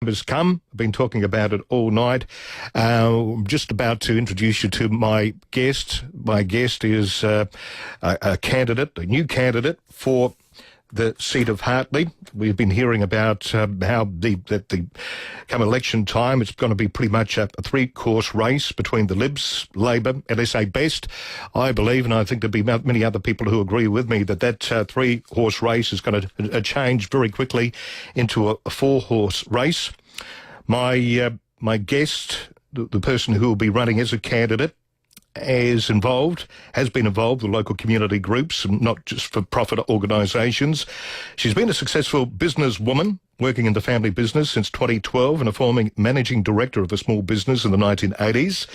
has come. I've been talking about it all night. I'm just about to introduce you to my guest. My guest is a candidate, a new candidate for the seat of Hartley. We've been hearing about how come election time, it's going to be pretty much a three-course race between the Libs, Labor, LSA Best. I believe, and I think there'll be many other people who agree with me, that three-horse race is going to change very quickly into a four-horse race. My guest, the person who will be running as a candidate, has been involved with local community groups and not just for profit organisations. She's been a successful businesswoman working in the family business since 2012 and a former managing director of a small business in the 1980s.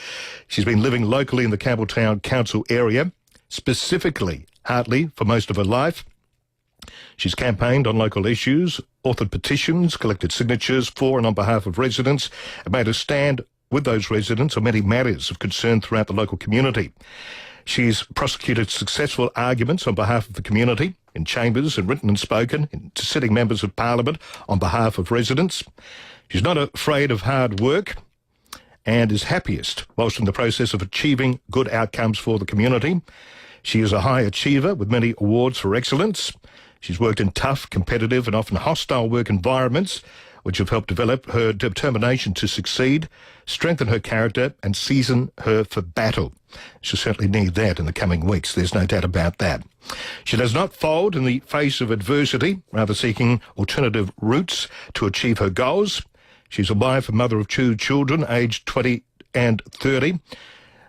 She's been living locally in the Campbelltown Council area, specifically Hartley, for most of her life. She's campaigned on local issues, authored petitions, collected signatures for and on behalf of residents, and made a stand with those residents on many matters of concern throughout the local community. She's prosecuted successful arguments on behalf of the community in chambers and written and spoken to sitting members of Parliament on behalf of residents. She's not afraid of hard work and is happiest whilst in the process of achieving good outcomes for the community. She is a high achiever with many awards for excellence. She's worked in tough, competitive and often hostile work environments, which have helped develop her determination to succeed, strengthen her character and season her for battle. She'll certainly need that in the coming weeks, there's no doubt about that. She does not fold in the face of adversity, rather seeking alternative routes to achieve her goals. She's a wife and mother of two children, aged 20 and 30.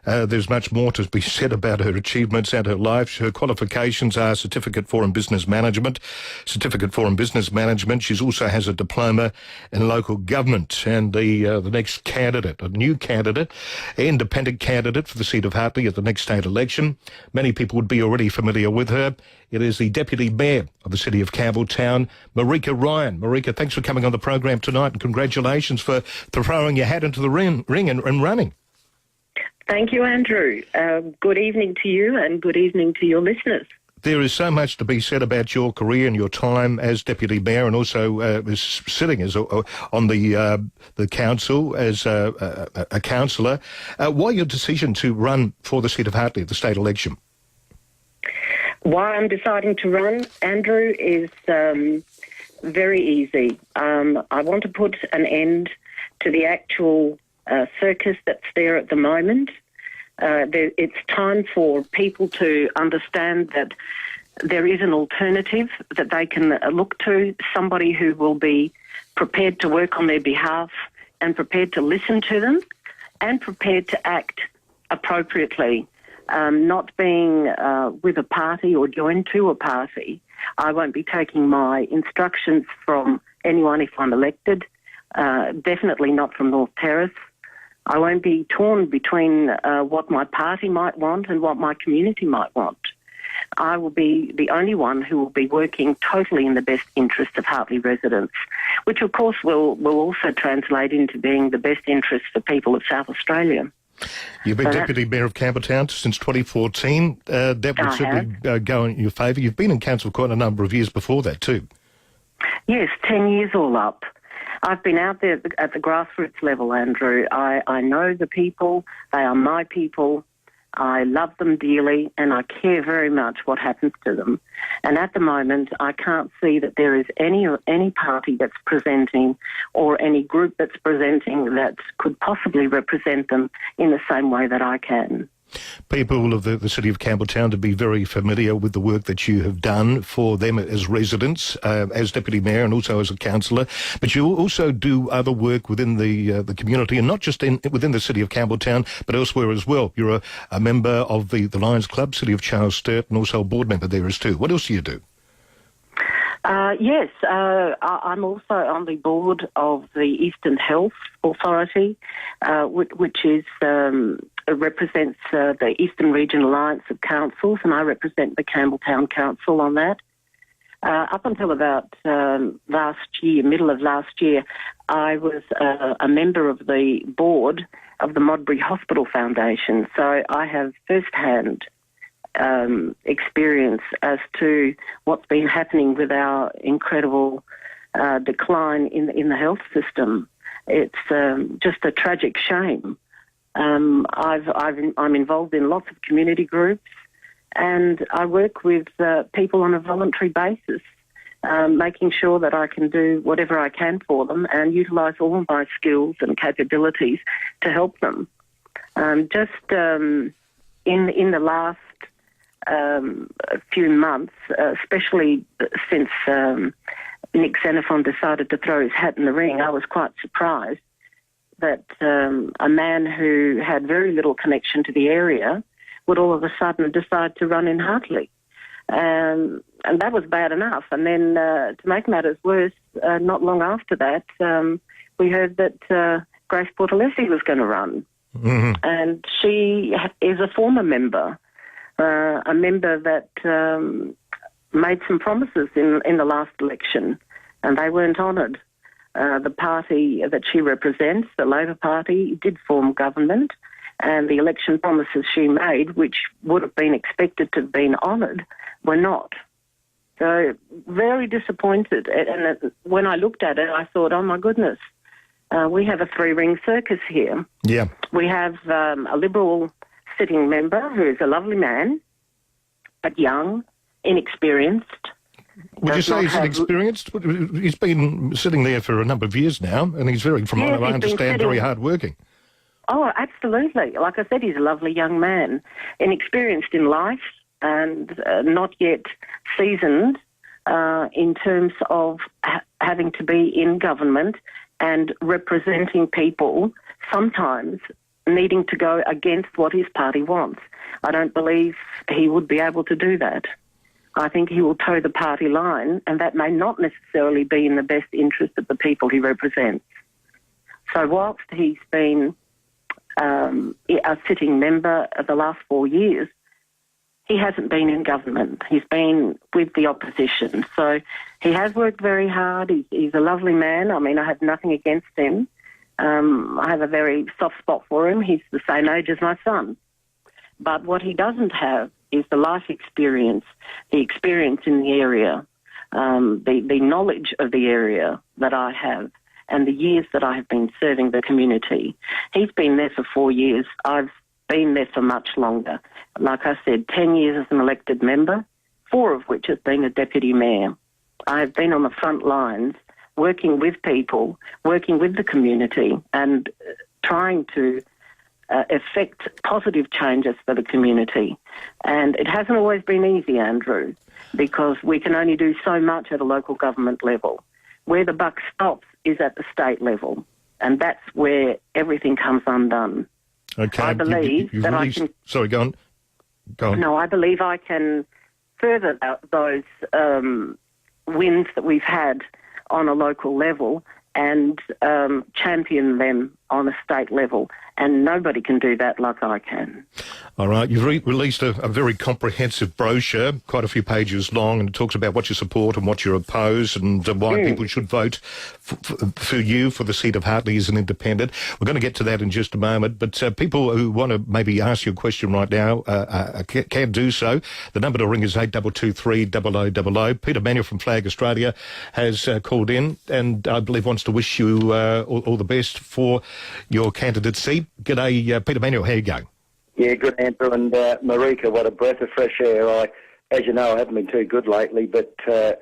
There's much more to be said about her achievements and her life. Her qualifications are Certificate for in Business Management. She also has a diploma in local government. And the next candidate, a new candidate, independent candidate for the seat of Hartley at the next state election. Many people would be already familiar with her. It is the Deputy Mayor of the City of Campbelltown, Marijka Ryan. Marijka, thanks for coming on the program tonight and congratulations for throwing your hat into the ring and running. Thank you, Andrew. Good evening to you and good evening to your listeners. There is so much to be said about your career and your time as Deputy Mayor and also as sitting as on the council as a councillor. Why your decision to run for the seat of Hartley at the state election? Why I'm deciding to run, Andrew, is very easy. I want to put an end to the actual circus that's there at the moment. It's time for people to understand that there is an alternative that they can look to, somebody who will be prepared to work on their behalf and prepared to listen to them and prepared to act appropriately, not being with a party or joined to a party. I won't be taking my instructions from anyone if I'm elected, definitely not from North Terrace. I won't be torn between what my party might want and what my community might want. I will be the only one who will be working totally in the best interest of Hartley residents, which of course will also translate into being the best interest for people of South Australia. You've been Deputy Mayor of Campbelltown since 2014. That would certainly go in your favour. You've been in council quite a number of years before that too. Yes, 10 years all up. I've been out there at the grassroots level, Andrew. I know the people. They are my people. I love them dearly and I care very much what happens to them. And at the moment, I can't see that there is any party that's presenting or any group that's presenting that could possibly represent them in the same way that I can. People of the City of Campbelltown to be very familiar with the work that you have done for them as residents, as Deputy Mayor and also as a councillor. But you also do other work within the community and not just within the City of Campbelltown, but elsewhere as well. You're a member of the Lions Club, City of Charles Sturt, and also a board member there as too. What else do you do? Yes, I'm also on the board of the Eastern Health Authority, which is represents the Eastern Region Alliance of Councils, and I represent the Campbelltown Council on that. Up until about middle of last year, I was a member of the board of the Modbury Hospital Foundation, so I have first-hand experience as to what's been happening with our incredible decline in the health system. It's just a tragic shame. I'm involved in lots of community groups, and I work with people on a voluntary basis, making sure that I can do whatever I can for them and utilise all of my skills and capabilities to help them. In the last few months, especially since Nick Xenophon decided to throw his hat in the ring, I was quite surprised that a man who had very little connection to the area would all of a sudden decide to run in Hartley. And that was bad enough. And then to make matters worse, not long after that, we heard that Grace Portalesi was going to run. Mm-hmm. And she is a former member, a member that made some promises in the last election, and they weren't honoured. The party that she represents, the Labor Party, did form government, and the election promises she made, which would have been expected to have been honoured, were not. So very disappointed. And when I looked at it, I thought, oh my goodness, we have a three-ring circus here. Yeah. We have a Liberal sitting member who is a lovely man, but young, inexperienced. Would you say he's inexperienced? He's been sitting there for a number of years now, and he's very, from what I understand, very hard-working. Oh, absolutely. Like I said, he's a lovely young man, inexperienced in life and not yet seasoned in terms of having to be in government and representing people, sometimes needing to go against what his party wants. I don't believe he would be able to do that. I think he will toe the party line, and that may not necessarily be in the best interest of the people he represents. So whilst he's been a sitting member of the last 4 years, he hasn't been in government. He's been with the opposition. So he has worked very hard. He's a lovely man. I mean, I have nothing against him. I have a very soft spot for him. He's the same age as my son. But what he doesn't have is the life experience, the experience in the area, the knowledge of the area that I have, and the years that I have been serving the community. He's been there for 4 years. I've been there for much longer. Like I said, 10 years as an elected member, 4 of which has been a deputy mayor. I have been on the front lines, working with people, working with the community, and trying to effect positive changes for the community. And it hasn't always been easy, Andrew, because we can only do so much at a local government level. Where the buck stops is at the state level, and that's where everything comes undone. Okay. I believe that I can... Sorry, go on. No, I believe I can further those wins that we've had on a local level and champion them on a state level. And nobody can do that like I can. All right. You've released a very comprehensive brochure, quite a few pages long, and it talks about what you support and what you oppose and why people should vote for you for the seat of Hartley as an independent. We're going to get to that in just a moment, but people who want to maybe ask you a question right now can do so. The number to ring is 8223 0000. Peter Manuel from Flag Australia has called in and I believe wants to wish you all the best for your candidacy. G'day, Peter Manuel, how you going? Yeah, good, Andrew, and Marijka, what a breath of fresh air. As you know, I haven't been too good lately, but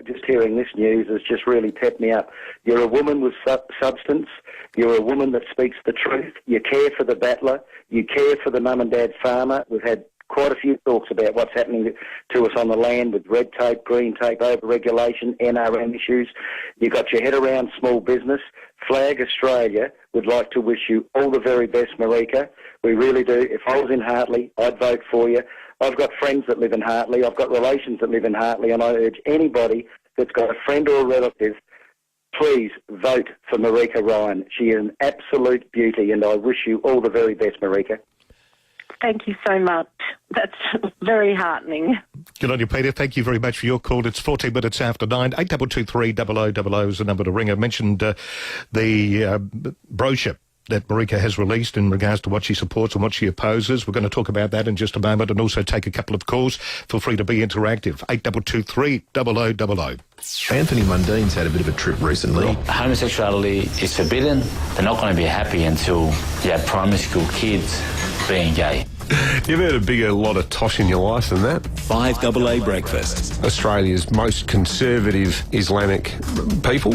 just hearing this news has just really pepped me up. You're a woman with substance. You're a woman that speaks the truth. You care for the battler. You care for the mum and dad farmer. We've had quite a few talks about what's happening to us on the land with red tape, green tape, over-regulation, NRM issues. You've got your head around small business. Flag Australia would like to wish you all the very best, Marijka. We really do. If I was in Hartley, I'd vote for you. I've got friends that live in Hartley. I've got relations that live in Hartley, and I urge anybody that's got a friend or a relative, please vote for Marijka Ryan. She is an absolute beauty, and I wish you all the very best, Marijka. Thank you so much. That's very heartening. Good on you, Peter. Thank you very much for your call. It's 14 minutes after 9. 8223 0000 is the number to ring. I mentioned the brochure that Marijka has released in regards to what she supports and what she opposes. We're going to talk about that in just a moment and also take a couple of calls. Feel free to be interactive. 8223 0000. Anthony Mundine's had a bit of a trip recently. Homosexuality is forbidden. They're not going to be happy until you have primary school kids being gay. You've had a bigger lot of tosh in your life than that. 5AA Breakfast. Australia's most conservative Islamic people.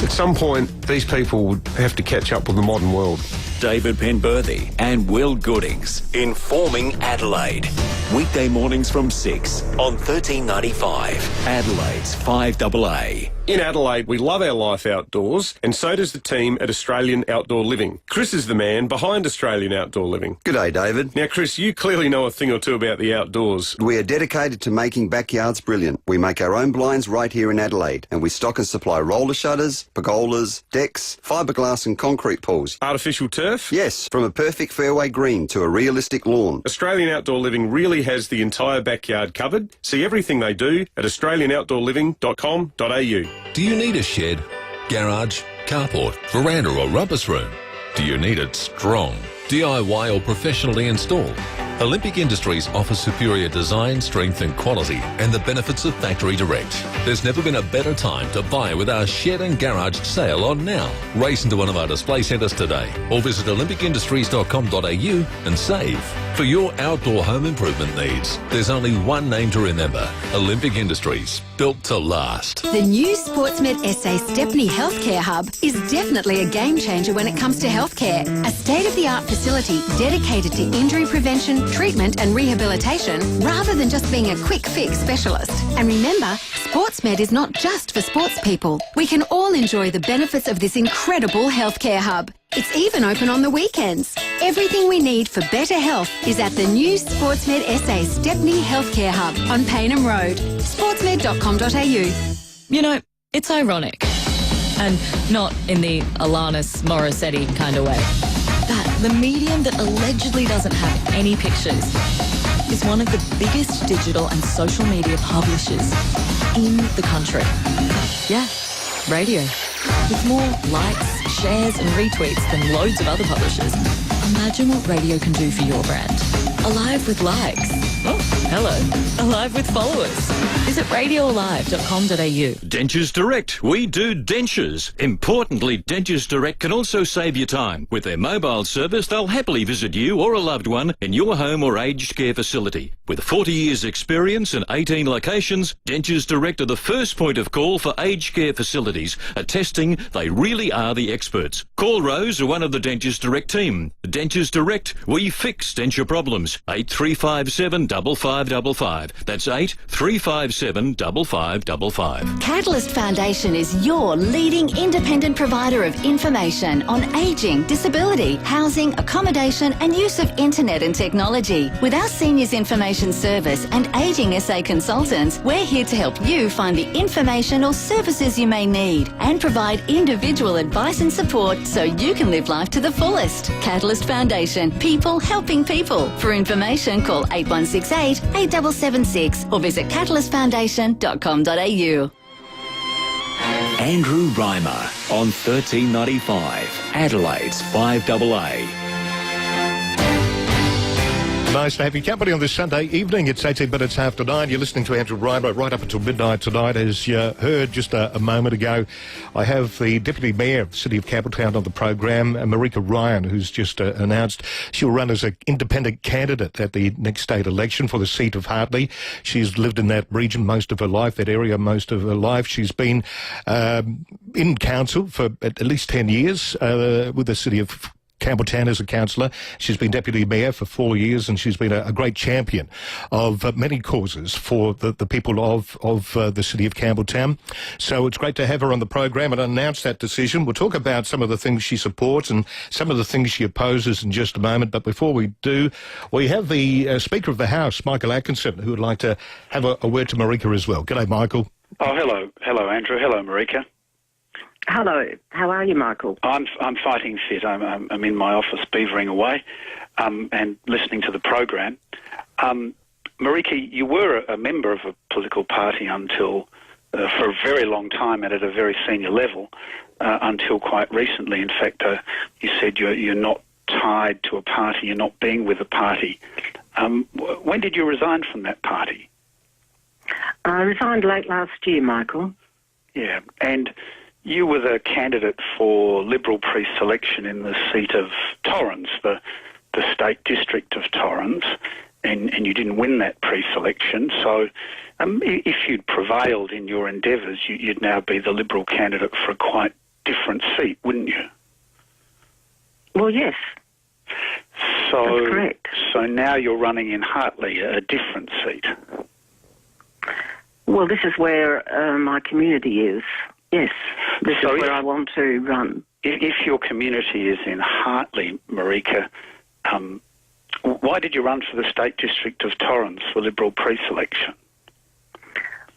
At some point, these people would have to catch up with the modern world. David Penberthy and Will Goodings. Informing Adelaide. Weekday mornings from 6 on 1395. Adelaide's 5AA. In Adelaide, we love our life outdoors, and so does the team at Australian Outdoor Living. Chris is the man behind Australian Outdoor Living. G'day, David. Now, Chris, you clearly know a thing or two about the outdoors. We are dedicated to making backyards brilliant. We make our own blinds right here in Adelaide, and we stock and supply roller shutters, pergolas, decks, fiberglass and concrete pools. Artificial turf? Yes, from a perfect fairway green to a realistic lawn. Australian Outdoor Living really has the entire backyard covered. See everything they do at australianoutdoorliving.com.au. Do you need a shed, garage, carport, veranda or rumpus room? Do you need it strong, DIY or professionally installed? Olympic Industries offers superior design, strength and quality and the benefits of factory direct. There's never been a better time to buy with our shed and garage sale on now. Race into one of our display centres today or visit olympicindustries.com.au and save. For your outdoor home improvement needs, there's only one name to remember: Olympic Industries, built to last. The new SportsMed SA Stepney Healthcare Hub is definitely a game changer when it comes to healthcare. A state-of-the-art facility dedicated to injury prevention, treatment and rehabilitation rather than just being a quick fix specialist. And remember, SportsMed is not just for sports people. We can all enjoy the benefits of this incredible healthcare hub. It's even open on the weekends. Everything we need for better health is at the new SportsMed SA Stepney Healthcare Hub on Payneham Road. sportsmed.com.au. You know, it's ironic. And not in the Alanis Morissette kind of way. That the medium that allegedly doesn't have any pictures is one of the biggest digital and social media publishers in the country. Yeah, radio. With more likes, shares and retweets than loads of other publishers. Imagine what radio can do for your brand. Alive with likes. Oh, hello. Alive with followers. Visit radioalive.com.au. Dentures Direct. We do dentures. Importantly, Dentures Direct can also save you time. With their mobile service, they'll happily visit you or a loved one in your home or aged care facility. With 40 years experience and 18 locations, Dentures Direct are the first point of call for aged care facilities, attesting they really are the experts. Call Rose or one of the Dentures Direct team. Dentures Direct, we fix denture problems. 8357 5555. That's 8357 5555. Catalyst Foundation is your leading independent provider of information on ageing, disability, housing, accommodation and use of internet and technology. With our Seniors Information Service and Ageing SA consultants, we're here to help you find the information or services you may need and provide individual advice and support so you can live life to the fullest. Catalyst Foundation, people helping people. For information, call 8168 8776 or visit catalystfoundation.com.au. Andrew Reimer on 1395. Adelaide's 5AA. Nice to have your company on this Sunday evening. It's 18 minutes after 9. You're listening to Andrew Reimer right up until midnight tonight. As you heard just a moment ago, I have the Deputy Mayor of the City of Campbelltown on the program, Marijka Ryan, who's just announced she'll run as an independent candidate at the next state election for the seat of Hartley. She's lived in that region most of her life, that area most of her life. She's been in council for at least 10 years with the City of Campbelltown as a councillor. She's been Deputy Mayor for 4 years and she's been a great champion of many causes for the people of the City of Campbelltown. So it's great to have her on the program and announce that decision. We'll talk about some of the things she supports and some of the things she opposes in just a moment. But before we do, we have the Speaker of the House, Michael Atkinson, who would like to have a word to Marijka as well. G'day, Michael. Oh, hello. Hello, Andrew. Hello, Marijka. Hello. How are you, Michael? I'm fighting fit. I'm in my office beavering away and listening to the program. Marijka, you were a member of a political party until for a very long time and at a very senior level until quite recently. In fact, you said you're not tied to a party, you're not being with a party. When did you resign from that party? I resigned late last year, Michael. Yeah, and you were the candidate for Liberal pre-selection in the seat of Torrens, the state district of Torrens, and you didn't win that pre-selection. So if you'd prevailed in your endeavours, you'd now be the Liberal candidate for a quite different seat, wouldn't you? Well, yes. So, that's correct. So now you're running in Hartley, a different seat. Well, this is where my community is. Yes, this is where I want to run. If your community is in Hartley, Marijka, why did you run for the state district of Torrens for Liberal pre-selection?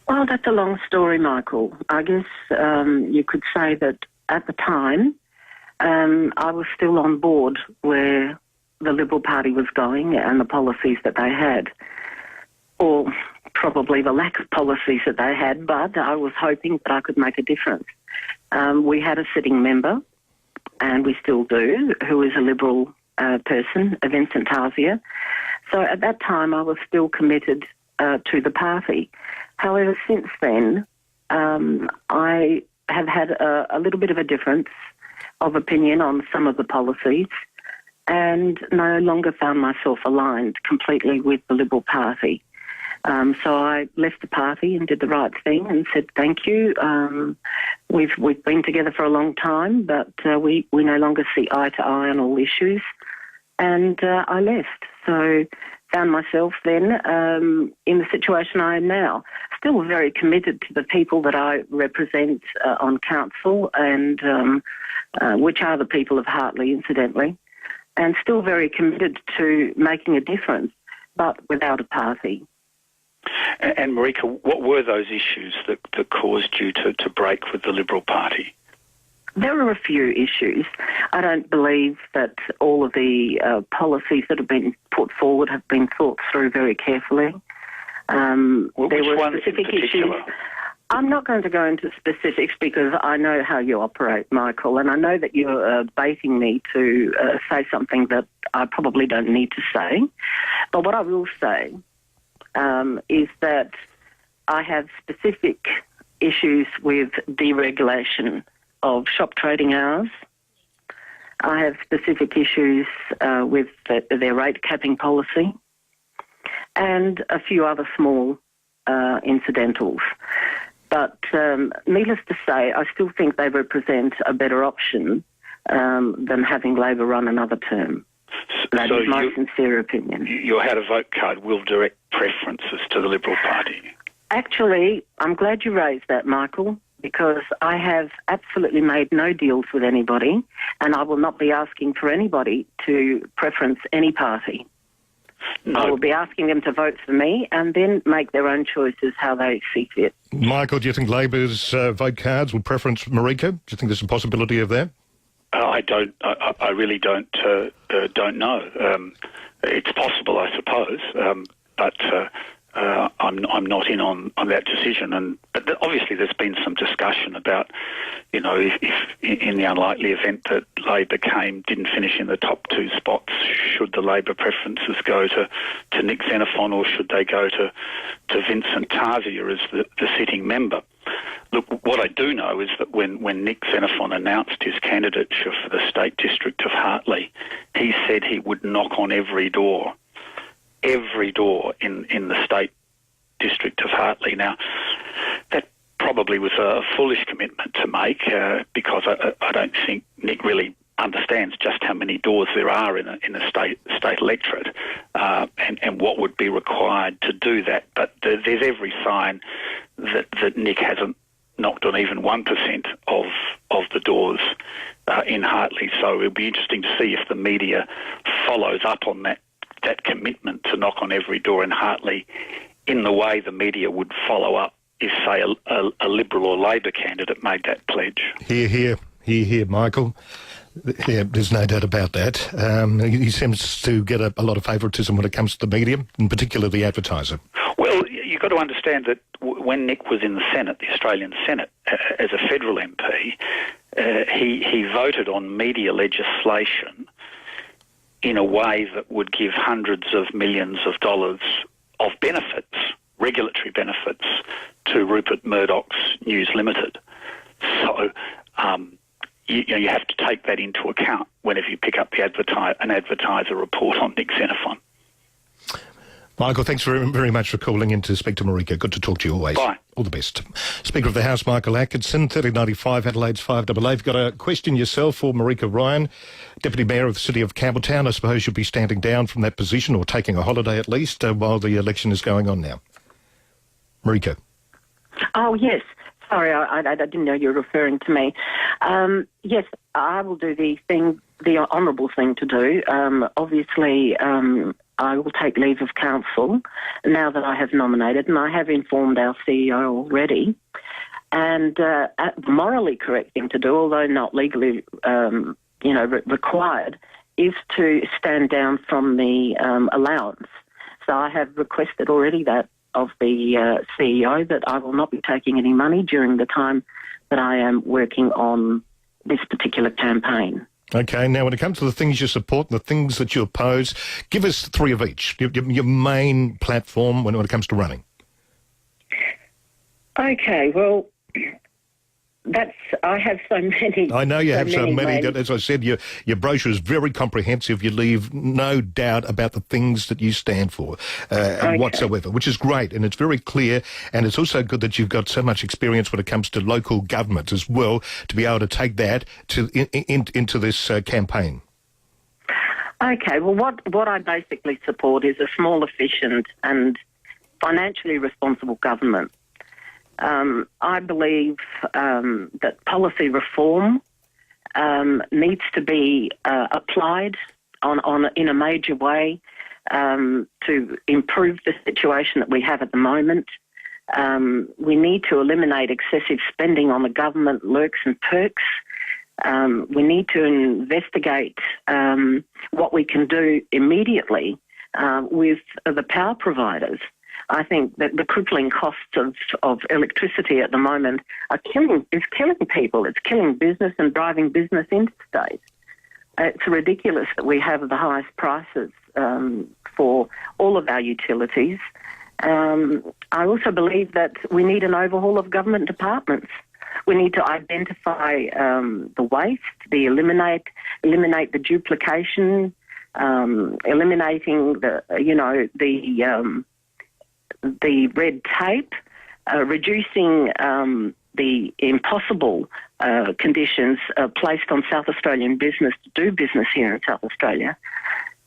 Well, that's a long story, Michael. I guess you could say that at the time I was still on board where the Liberal Party was going and the policies that they had, or probably the lack of policies that they had, but I was hoping that I could make a difference. We had a sitting member, and we still do, who is a Liberal person, Vincent Tarzia. So at that time I was still committed to the party. However, since then I have had a little bit of a difference of opinion on some of the policies and no longer found myself aligned completely with the Liberal Party. So I left the party and did the right thing and said thank you. We've been together for a long time, but we no longer see eye to eye on all issues. And I left. So found myself then in the situation I am now. Still very committed to the people that I represent on council, and which are the people of Hartley, incidentally, and still very committed to making a difference, but without a party. And Marijka, what were those issues that caused you to break with the Liberal Party? There are a few issues. I don't believe that all of the policies that have been put forward have been thought through very carefully. There were specific issues. I'm not going to go into specifics because I know how you operate, Michael, and I know that you're baiting me to say something that I probably don't need to say. But what I will say is that I have specific issues with deregulation of shop trading hours. I have specific issues with their rate capping policy and a few other small incidentals. But needless to say, I still think they represent a better option than having Labor run another term. That is my sincere opinion. Your how to vote card will direct preferences to the Liberal Party. Actually, I'm glad you raised that, Michael, because I have absolutely made no deals with anybody, and I will not be asking for anybody to preference any party. No. I will be asking them to vote for me and then make their own choices how they see fit. Michael, do you think Labor's vote cards will preference Marijka? Do you think there's a possibility of that? I don't. I really don't know. It's possible, I suppose, but I'm not in on that decision. But obviously, there's been some discussion about, if in the unlikely event that Labor didn't finish in the top two spots, should the Labor preferences go to Nick Xenophon or should they go to Vincent Tarzia as the sitting member? Look, what I do know is that when Nick Xenophon announced his candidature for the State District of Hartley, he said he would knock on every door in the State District of Hartley. Now, that probably was a foolish commitment to make because I don't think Nick really understands just how many doors there are in a state electorate and what would be required to do that. But there's every sign that Nick hasn't knocked on even 1% of the doors in Hartley. So it'll be interesting to see if the media follows up on that commitment to knock on every door in Hartley in the way the media would follow up if, say, a Liberal or Labor candidate made that pledge. Hear, Michael. Yeah, there's no doubt about that. He seems to get a lot of favouritism when it comes to the media, in particular the advertiser. Well, you you've got to understand that when Nick was in the Senate, the Australian Senate, as a federal MP, he voted on media legislation in a way that would give hundreds of millions of dollars of benefits, regulatory benefits, to Rupert Murdoch's News Limited. So you have to take that into account whenever you pick up an advertiser report on Nick Xenophon. Michael, thanks very much for calling in to speak to Marijka. Good to talk to you always. Bye. All the best. Speaker of the House, Michael Atkinson, 1395 Adelaide's 5AA. You've got a question yourself for Marijka Ryan, Deputy Mayor of the City of Campbelltown. I suppose you'll be standing down from that position, or taking a holiday at least, while the election is going on now. Marijka. Oh, yes. Sorry, I didn't know you were referring to me. Yes, I will do the honourable thing to do. Obviously, I will take leave of council now that I have nominated, and I have informed our CEO already. And the morally correct thing to do, although not legally, required, is to stand down from the allowance. So I have requested already that of the CEO that I will not be taking any money during the time that I am working on this particular campaign. Okay, now when it comes to the things you support and the things that you oppose, give us three of each, your main platform when it comes to running. Okay, well, I have so many. I know you have so many. Ways. As I said, your brochure is very comprehensive. You leave no doubt about the things that you stand for whatsoever, which is great, and it's very clear, and it's also good that you've got so much experience when it comes to local government as well, to be able to take that into this campaign. Okay, well, what I basically support is a small, efficient and financially responsible government. I believe that policy reform needs to be applied in a major way to improve the situation that we have at the moment. We need to eliminate excessive spending on the government lurks and perks. We need to investigate what we can do immediately with the power providers. I think that the crippling costs of electricity at the moment is killing people. It's killing business and driving business interstate. It's ridiculous that we have the highest prices for all of our utilities. I also believe that we need an overhaul of government departments. We need to identify the waste, eliminate the duplication, eliminating the red tape, reducing the impossible conditions placed on South Australian business to do business here in South Australia.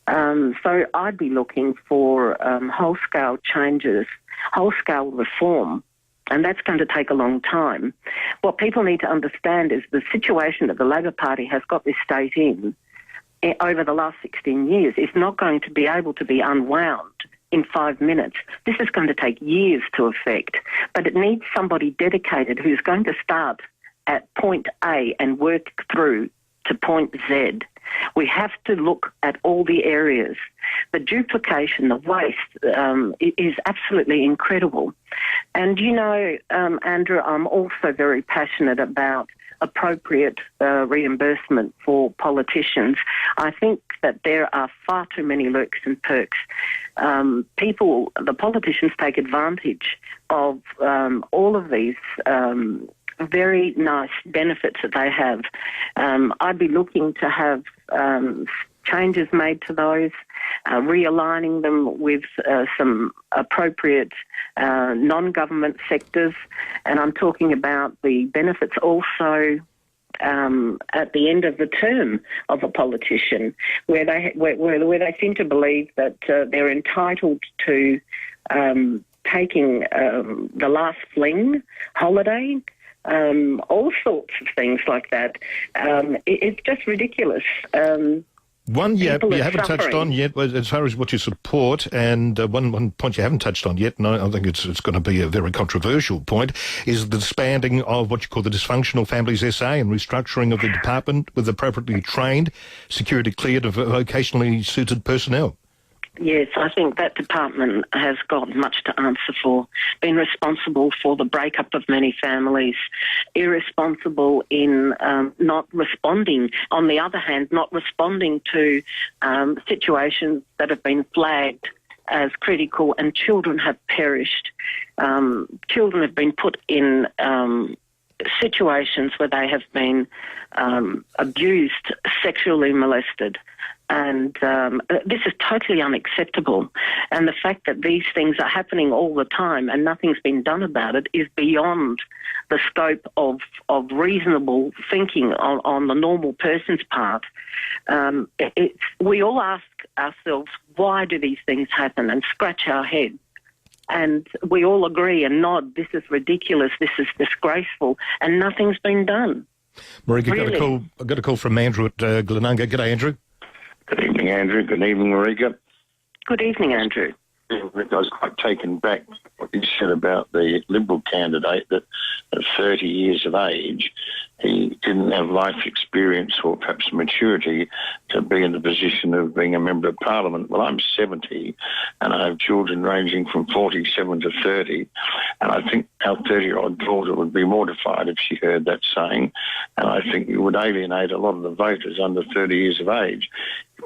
So I'd be looking for whole-scale changes, whole-scale reform, and that's going to take a long time. What people need to understand is the situation that the Labor Party has got this state in over the last 16 years is not going to be able to be unwound in 5 minutes. This is going to take years to effect, but it needs somebody dedicated who's going to start at point A and work through to point Z. We have to look at all the areas. The duplication, the waste is absolutely incredible. And, Andrew, I'm also very passionate about appropriate reimbursement for politicians. I think that there are far too many lurks and perks. The politicians take advantage of all of these very nice benefits that they have. I'd be looking to have changes made to those, realigning them with some appropriate non-government sectors, and I'm talking about the benefits also at the end of the term of a politician, where they seem to believe that they're entitled to taking the last fling holiday. All sorts of things like that. It's just ridiculous. One you haven't touched on yet, as far as what you support, and one point you haven't touched on yet, and I think it's going to be a very controversial point, is the disbanding of what you call the Dysfunctional Families SA and restructuring of the department with appropriately trained, security cleared and vocationally suited personnel. Yes, I think that department has got much to answer for. Been responsible for the breakup of many families, irresponsible in not responding. On the other hand, not responding to situations that have been flagged as critical, and children have perished. Children have been put in situations where they have been abused, sexually molested. And this is totally unacceptable. And the fact that these things are happening all the time and nothing's been done about it is beyond the scope of reasonable thinking on the normal person's part. We all ask ourselves, why do these things happen, and scratch our head. And we all agree and nod, this is ridiculous, this is disgraceful, and nothing's been done. Marijka, Really? I got a call from Andrew at Glenunga. G'day, Andrew. Good evening, Andrew. Good evening, Marijka. Good evening, Andrew. I was quite taken back what you said about the Liberal candidate, that at 30 years of age, he didn't have life experience or perhaps maturity to be in the position of being a Member of Parliament. Well, I'm 70 and I have children ranging from 47 to 30, and I think our 30-year-old daughter would be mortified if she heard that saying, and I think it would alienate a lot of the voters under 30 years of age.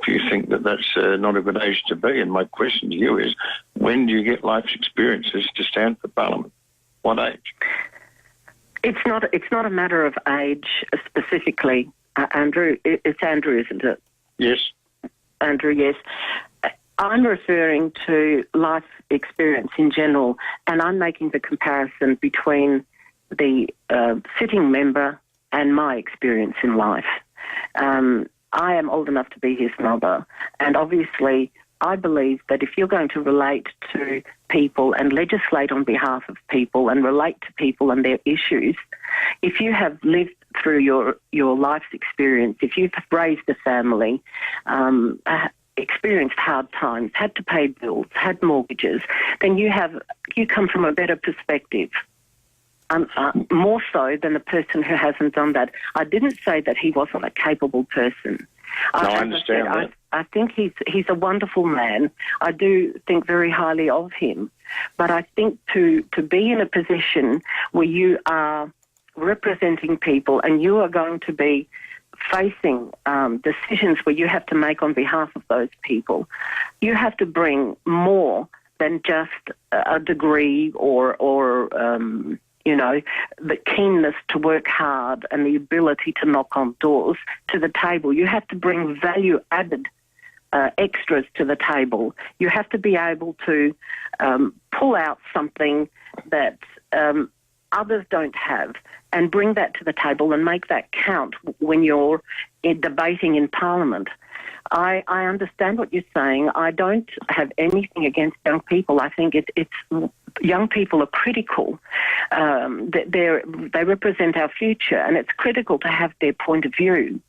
If you think that that's not a good age to be, and my question to you is, when do you get life experiences to stand for Parliament? What age? It's not a matter of age specifically, Andrew. It's Andrew, isn't it? Yes. Andrew, yes. I'm referring to life experience in general, and I'm making the comparison between the sitting member and my experience in life. I am old enough to be his mother, and obviously I believe that if you're going to relate to people and legislate on behalf of people and relate to people and their issues, if you have lived through your life's experience, if you've raised a family, experienced hard times, had to pay bills, had mortgages, then you come from a better perspective. More so than the person who hasn't done that. I didn't say that he wasn't a capable person. I understand that. I think he's a wonderful man. I do think very highly of him. But I think to be in a position where you are representing people and you are going to be facing decisions where you have to make on behalf of those people, you have to bring more than just a degree or the keenness to work hard and the ability to knock on doors to the table. You have to bring value-added extras to the table. You have to be able to pull out something that others don't have and bring that to the table and make that count when you're debating in Parliament. I understand what you're saying. I don't have anything against young people. I think it's young people are critical. They represent our future, and it's critical to have their point of view.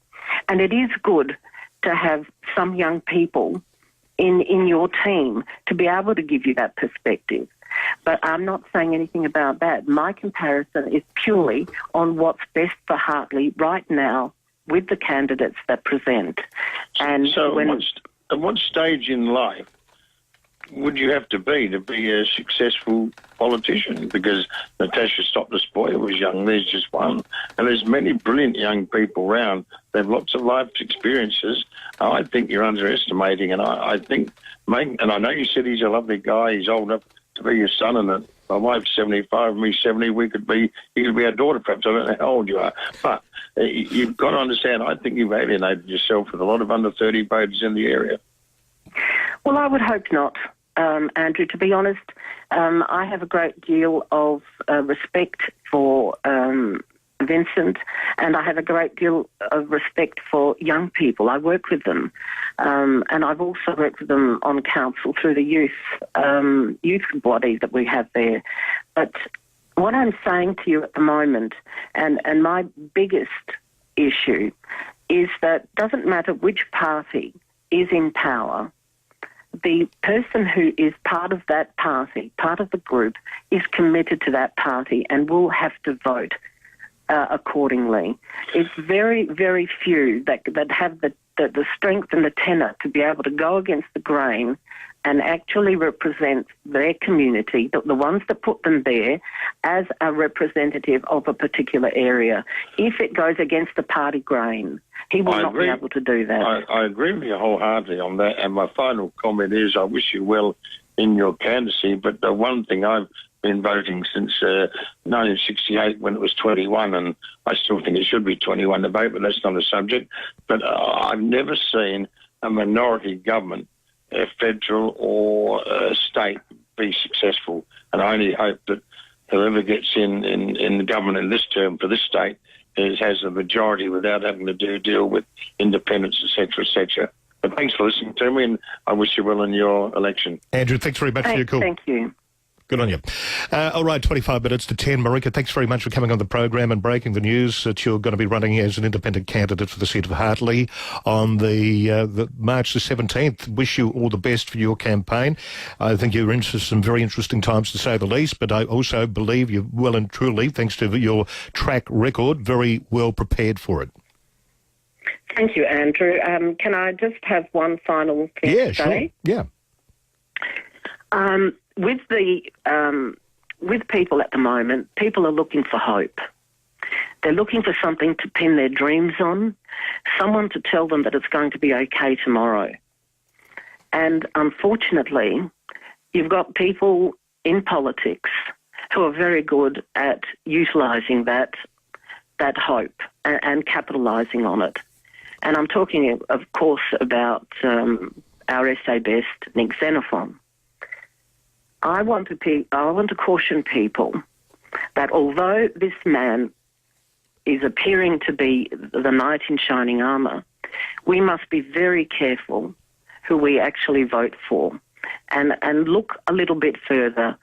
And it is good to have some young people in your team to be able to give you that perspective. But I'm not saying anything about that. My comparison is purely on what's best for Hartley right now with the candidates that present. And so at what stage in life would you have to be a successful politician? Because Natasha Stop-the-Spoiler was young. There's just one. And there's many brilliant young people around. They have lots of life experiences. I think you're underestimating. And I think, and I know you said he's a lovely guy. He's old enough to be your son, and my wife's 75, me 70. He could be our daughter, perhaps. I don't know how old you are. But you've got to understand, I think you've alienated yourself with a lot of under 30 voters in the area. Well, I would hope not. Andrew, to be honest, I have a great deal of respect for Vincent, and I have a great deal of respect for young people. I work with them, and I've also worked with them on council through the youth body that we have there. But what I'm saying to you at the moment, and my biggest issue, is that doesn't matter which party is in power, the person who is part of that party, part of the group, is committed to that party and will have to vote accordingly. It's very, very few that have the the strength and the tenor to be able to go against the grain and actually represent their community, the ones that put them there, as a representative of a particular area. If it goes against the party grain, he will not be able to do that. I agree with you wholeheartedly on that. And my final comment is I wish you well in your candidacy, but the one thing I've been voting since 1968 when it was 21, and I still think it should be 21 to vote, but that's not a subject. But I've never seen a minority government, federal or state, be successful. And I only hope that whoever gets in the government in this term for this state has a majority without having to deal with independence, etc., etc. But thanks for listening to me, and I wish you well in your election. Andrew, thanks very much for your call. Thank you. Good on you. All right, 25 minutes to 10. Marijka, thanks very much for coming on the program and breaking the news that you're going to be running as an independent candidate for the seat of Hartley on the March the 17th. Wish you all the best for your campaign. I think you're in some very interesting times, to say the least, but I also believe you're well and truly, thanks to your track record, very well prepared for it. Thank you, Andrew. Can I just have one final thing to say? Yeah, sure. With people at the moment, people are looking for hope. They're looking for something to pin their dreams on, someone to tell them that it's going to be okay tomorrow. And unfortunately, you've got people in politics who are very good at utilising that hope and capitalising on it. And I'm talking, of course, about our SA best, Nick Xenophon. I want to caution people that although this man is appearing to be the knight in shining armour, we must be very careful who we actually vote for and look a little bit further,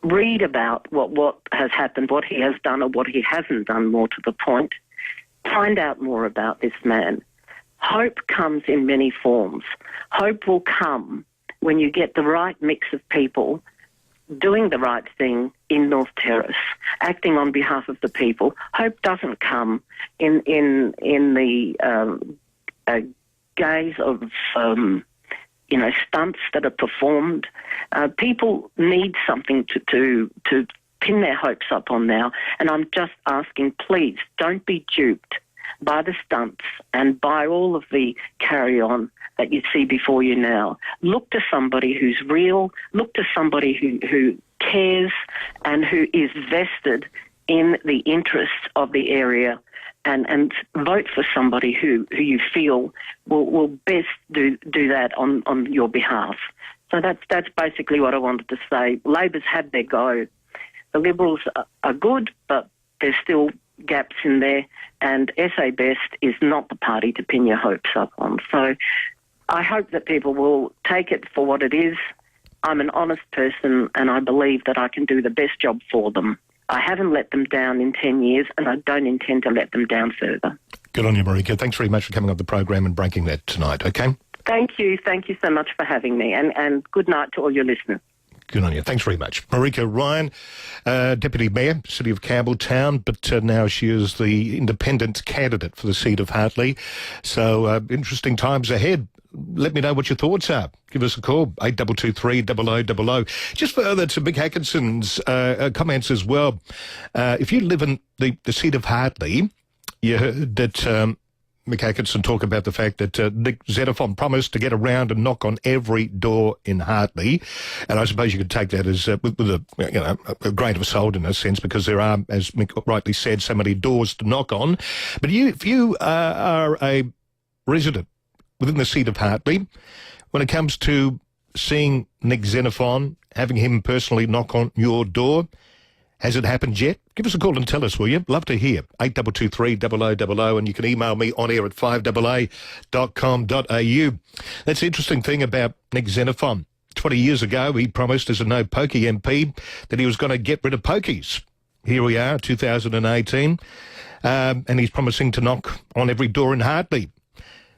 read about what has happened, what he has done or what he hasn't done, more to the point, find out more about this man. Hope comes in many forms. Hope will come when you get the right mix of people doing the right thing in North Terrace, acting on behalf of the people. Hope doesn't come in the gaze of stunts that are performed. People need something to pin their hopes up on now, and I'm just asking, please don't be duped by the stunts and by all of the carry-on that you see before you now. Look to somebody who's real, look to somebody who cares and who is vested in the interests of the area, and vote for somebody who you feel will best do that on your behalf. So that's basically what I wanted to say. Labor's had their go. The Liberals are good, but there's still gaps in there, and SA Best is not the party to pin your hopes up on. So I hope that people will take it for what it is. I'm an honest person, and I believe that I can do the best job for them. I haven't let them down in 10 years, and I don't intend to let them down further. Good on you, Marijka. Thanks very much for coming on the program and breaking that tonight, okay? Thank you. Thank you so much for having me, and good night to all your listeners. Good on you. Thanks very much. Marijka Ryan, Deputy Mayor, City of Campbelltown, but now she is the independent candidate for the seat of Hartley. So interesting times ahead. Let me know what your thoughts are. Give us a call, 8223 0000. Just further to Mick Atkinson's comments as well. If you live in the seat of Hartley, you heard that Mick Atkinson talk about the fact that Nick Xenophon promised to get around and knock on every door in Hartley. And I suppose you could take that as with a grain of salt in a sense, because there are, as Mick rightly said, so many doors to knock on. But if you are a resident within the seat of Hartley, when it comes to seeing Nick Xenophon, having him personally knock on your door, has it happened yet? Give us a call and tell us, will you? Love to hear. 8223 0000, and you can email me on air at 5AA.com.au. That's the interesting thing about Nick Xenophon. 20 years ago, he promised as a no pokey MP that he was going to get rid of pokies. Here we are, 2018, and he's promising to knock on every door in Hartley.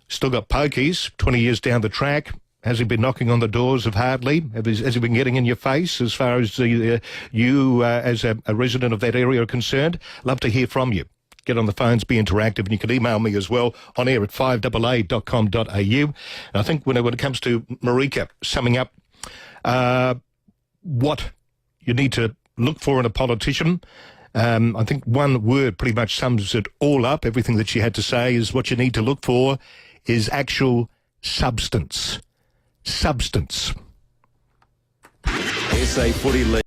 Still got pokies 20 years down the track. Has he been knocking on the doors of Hartley? Has he been getting in your face as far as you as a resident of that area are concerned? Love to hear from you. get on the phones, be interactive, and you can email me as well on air at 5AA.com.au. And I think when it comes to Marijka, summing up what you need to look for in a politician, I think one word pretty much sums it all up. Everything that she had to say is what you need to look for is actual substance. Substance. SA Footy League.